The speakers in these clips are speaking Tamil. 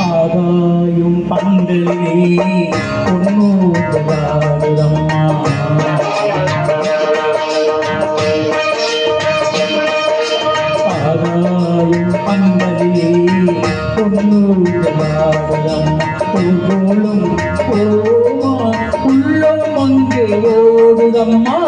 ஆகாயும் பந்தலே பொன்னூதலாடுதம்மா ஆகாயும் பந்தலே பொன்னூதலாடுதம்மா போலும் போமா உள்ளம் அங்கே ஓடுதம்மா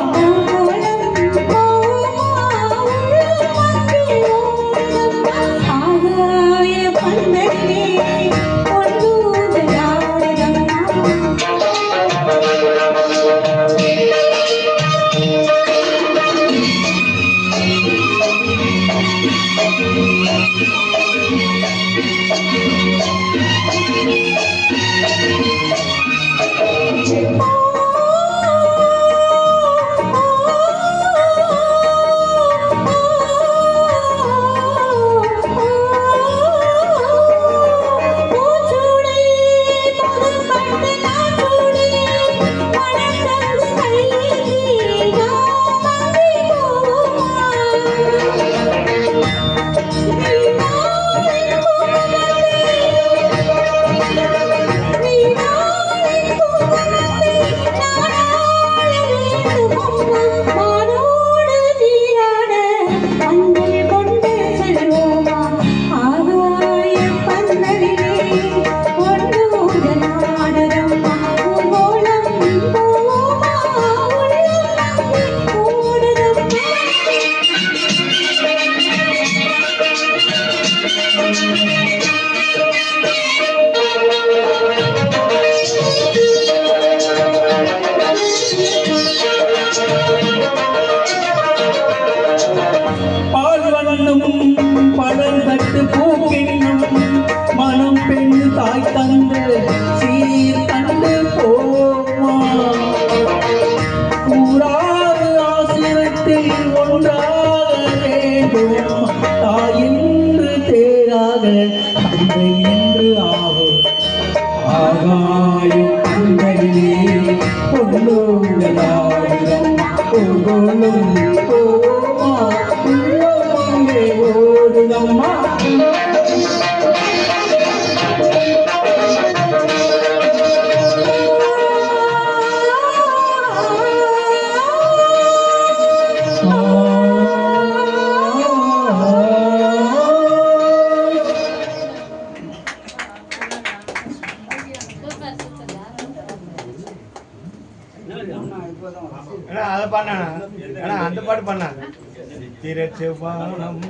பழந்தட்டு பூக்கின்னும் மனம் பெண் தாய் தந்து சீர் கண்டு போமா கூறாறு ஆசிரத்தில் ஒன்றாக வேண்டும் தாயென்று தேராக தந்தை என்று ஆகும் ஆகாயும் அந்தரிலே பொன்னோடலாயிரம் போலும் போமா ஓடுதம்மா அதை பண்ண அந்த பாட்டு பண்ண திருச்சிவானம்